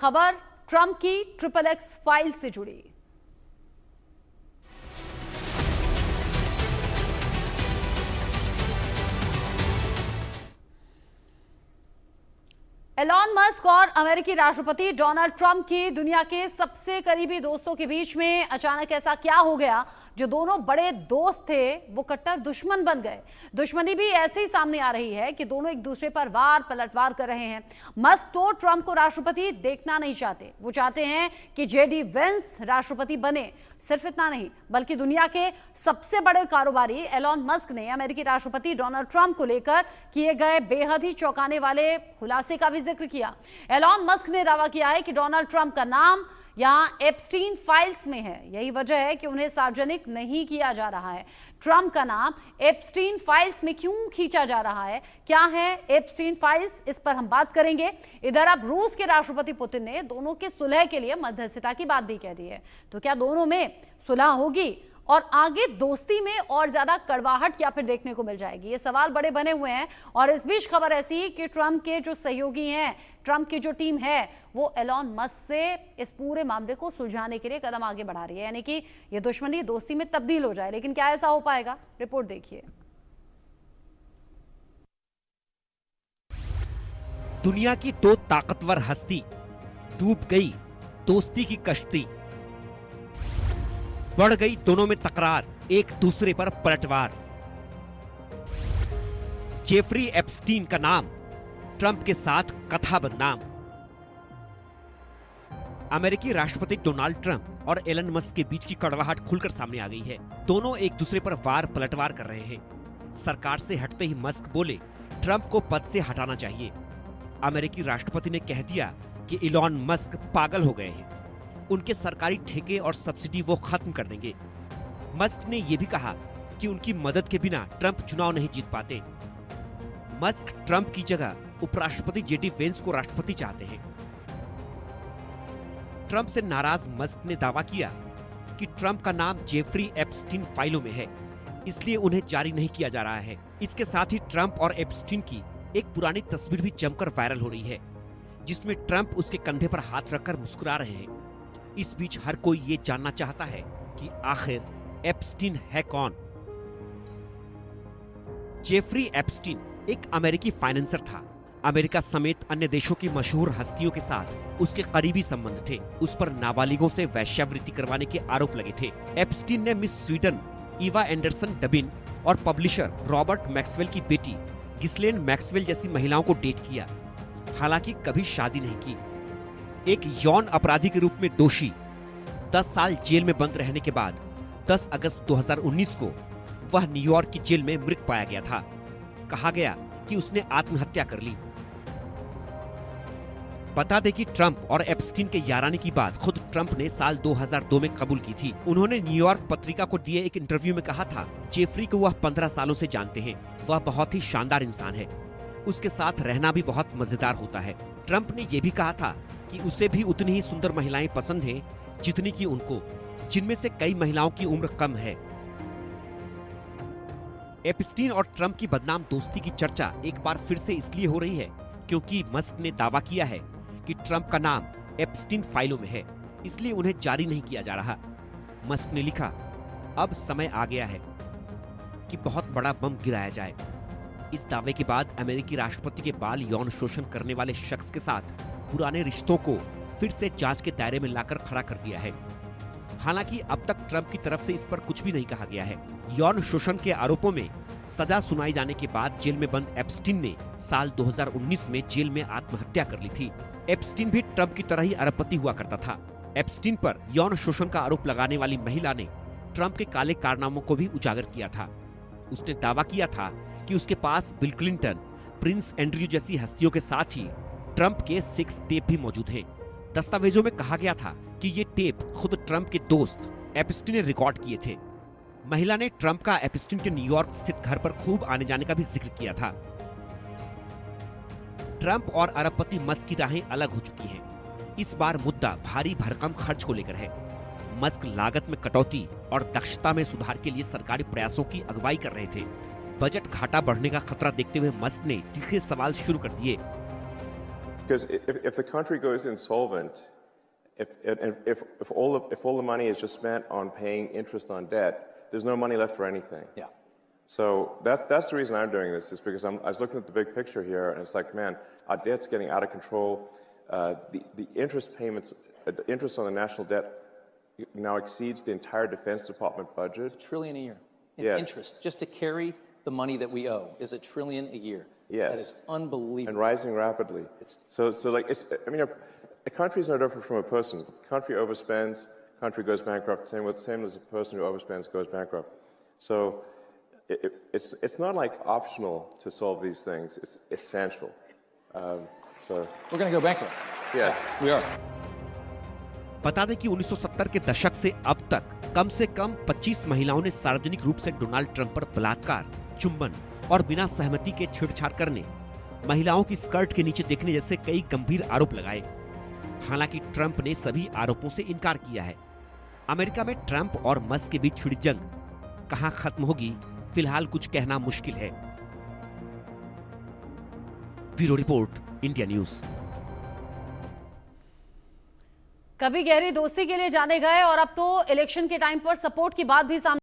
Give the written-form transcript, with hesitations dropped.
खबर ट्रंप की XXX file से जुड़ी। एलॉन मस्क और अमेरिकी राष्ट्रपति डोनाल्ड ट्रंप की दुनिया के सबसे करीबी दोस्तों के बीच में अचानक ऐसा क्या हो गया जो दोनों बड़े दोस्त थे वो कट्टर दुश्मन बन गए। दुश्मनी भी ऐसे ही सामने आ रही है कि दोनों एक दूसरे पर वार पलटवार कर रहे हैं। मस्क तो ट्रंप को राष्ट्रपति देखना नहीं चाहते, वो चाहते हैं कि जेडी वेंस राष्ट्रपति बने। सिर्फ इतना नहीं बल्कि दुनिया के सबसे बड़े कारोबारी एलॉन मस्क ने अमेरिकी राष्ट्रपति डोनाल्ड ट्रंप को लेकर किए गए बेहद ही चौंकाने वाले खुलासे का भी जिक्र किया। एलॉन मस्क ने दावा किया है कि डोनाल्ड ट्रंप का नाम यहां एप्स्टीन फाइल्स में है। यही वजह है कि उन्हें सार्वजनिक नहीं किया जा रहा है। ट्रंप का नाम एप्स्टीन फाइल्स में क्यों खींचा जा रहा है, क्या है एप्स्टीन फाइल्स, इस पर हम बात करेंगे। इधर अब रूस के राष्ट्रपति पुतिन ने दोनों के सुलह के लिए मध्यस्थता की बात भी कह दी है। तो क्या दोनों में सुलह होगी और आगे दोस्ती में और ज्यादा कड़वाहट क्या फिर देखने को मिल जाएगी, ये सवाल बड़े बने हुए हैं। और इस बीच खबर ऐसी कि ट्रंप के जो सहयोगी हैं, ट्रंप की जो टीम है, वो एलॉन मस्क से इस पूरे मामले को सुलझाने के लिए कदम आगे बढ़ा रही है, यानी कि ये दुश्मनी दोस्ती में तब्दील हो जाए। लेकिन क्या ऐसा हो पाएगा, रिपोर्ट देखिए। दुनिया की दो ताकतवर हस्ती डूब गई दोस्ती की कश्ती, बढ़ गई दोनों में तकरार, एक दूसरे पर पलटवार। जेफरी एप्स्टीन का नाम, ट्रंप के साथ कथा बदनाम। अमेरिकी राष्ट्रपति डोनाल्ड ट्रंप और एलन मस्क के बीच की कड़वाहट खुलकर सामने आ गई है। दोनों एक दूसरे पर वार पलटवार कर रहे हैं। सरकार से हटते ही मस्क बोले ट्रंप को पद से हटाना चाहिए। अमेरिकी राष्ट्रपति ने कह दिया कि एलन मस्क पागल हो गए हैं, उनके सरकारी ठेके और सब्सिडी वो खत्म कर देंगे। मस्क ने यह भी कहा कि उनकी मदद के बिना ट्रंप चुनाव नहीं जीत पाते। मस्क ट्रंप की जगह उपराष्ट्रपति जेडी वेंस को राष्ट्रपति चाहते हैं। ट्रंप से नाराज मस्क ने दावा किया कि ट्रंप का नाम जेफरी एप्स्टीन फाइलों में है, इसलिए उन्हें जारी नहीं किया जा रहा है। इसके साथ ही ट्रंप और एप्स्टीन की एक पुरानी तस्वीर भी जमकर वायरल हो रही है, जिसमें ट्रंप उसके कंधे पर हाथ रखकर मुस्कुरा रहे हैं। इस बीच हर कोई ये जानना चाहता है कि आखिर एप्स्टीन है कौन। जेफरी एप्स्टीन एक अमेरिकी फाइनेंसर था। अमेरिका समेत अन्य देशों की मशहूर हस्तियों के साथ उसके करीबी संबंध थे। उस पर नाबालिगों से वेश्यावृत्ति करवाने के आरोप लगे थे। एप्स्टीन ने मिस स्वीडन ईवा एंडरसन डबिन और पब्लिशर रॉबर्ट मैक्सवेल की बेटी गिस्लेन मैक्सवेल जैसी महिलाओं को डेट किया, हालांकि कभी शादी नहीं की। एक यौन अपराधी के रूप में दोषी 10 साल जेल में बंद रहने के बाद 10 अगस्त 2019 को वह न्यूयॉर्क की जेल में मृत पाया गया था। कहा गया कि उसने आत्महत्या कर ली। बता दें कि ट्रंप और एप्स्टीन के याराने की बात खुद ट्रंप ने साल 2002 में कबूल की थी। उन्होंने न्यूयॉर्क पत्रिका को दिए एक इंटरव्यू में कहा था, जेफरी को वह 15 सालों से जानते हैं। वह बहुत ही शानदार इंसान है, उसके साथ रहना भी बहुत मजेदार होता है। ट्रंप ने यह भी कहा था कि उसे भी उतनी ही सुंदर महिलाएं पसंद हैं जितनी कि उनको, जिनमें से कई महिलाओं की उम्र कम है। एप्स्टीन और ट्रंप की बदनाम दोस्ती की चर्चा एक बार फिर से इसलिए हो रही है क्योंकि मस्क ने दावा किया है कि ट्रंप का नाम एप्स्टीन फाइलों में है, इसलिए उन्हें जारी नहीं किया जा रहा। मस्क ने लिखा, अब समय आ गया है कि बहुत बड़ा बम गिराया जाए। इस दावे के बाद अमेरिकी राष्ट्रपति के बाल यौन शोषण करने वाले शख्स के साथ पुराने रिश्तों को फिर से जांच के दायरे में लाकर खड़ा कर दिया है। हालांकि अब तक ट्रंप की तरफ से इस पर कुछ भी नहीं कहा गया है। यौन शोषण के आरोपों में सजा सुनाई जाने के बाद जेल में बंद एप्स्टीन ने साल 2019 में जेल में आत्महत्या कर ली थी। एप्स्टीन भी ट्रंप की तरह ही अरबपति हुआ करता था। एप्स्टीन पर यौन शोषण का आरोप लगाने वाली महिला ने ट्रंप के काले कारनामों को भी उजागर किया था। उसने दावा किया था कि उसके पास बिल क्लिंटन, प्रिंस एंड्रयू जैसी हस्तियों के साथ ही ट्रंप के 6 टेप भी मौजूद हैं। दस्तावेजों में कहा गया था कि ये टेप खुद ट्रंप के दोस्त एप्स्टीन ने रिकॉर्ड किए थे। महिला ने ट्रंप का एप्स्टीन के न्यूयॉर्क स्थित घर पर खूब आने जाने का भी जिक्र किया था। ट्रंप और अरबपति मस्क की राहें अलग हो चुकी हैं। इस बार मुद्दा भारी भरकम खर्च को लेकर है। मस्क लागत में कटौती और दक्षता में सुधार के लिए सरकारी प्रयासों की अगुवाई कर रहे थे। बजट घाटा बढ़ने का खतरा देखते हुए मस्क ने तीखे सवाल शुरू कर दिए। Because if the country goes insolvent, if all the money is just spent on paying interest on debt, there's no money left for anything. Yeah. So that's the reason I'm doing this, is because I was looking at the big picture here, and it's like, man, our debt's getting out of control. The interest payments, the interest on the national debt now exceeds the entire Defense Department budget. $1 trillion a year in Yes. interest. Just to carry the money that we owe is $1 trillion a year. Yes. That is unbelievable. And rising rapidly. So like, I mean, a country's no different from a person. Country overspends, country goes bankrupt. Same as a person who overspends goes bankrupt. So it's not like optional to solve these things. It's essential. So We're going to go bankrupt. yes. We are. बता दें कि 1970 के दशक से अब तक कम से कम 25 महिलाओं ने सार्वजनिक रूप से डोनाल्ड ट्रंप पर बलात्कार, चुंबन और बिना सहमति के छेड़छाड़ करने, महिलाओं की स्कर्ट के नीचे देखने जैसे कई गंभीर आरोप लगाए। हालांकि ट्रंप ने सभी आरोपों से इनकार किया है। अमेरिका में ट्रंप और मस्क के बीच छिड़ी जंग कहां खत्म होगी, फिलहाल कुछ कहना मुश्किल है। Bureau report, India news. कभी गहरी दोस्ती के लिए जाने गए और अब तो इलेक्शन के टाइम पर सपोर्ट की बात भी सामने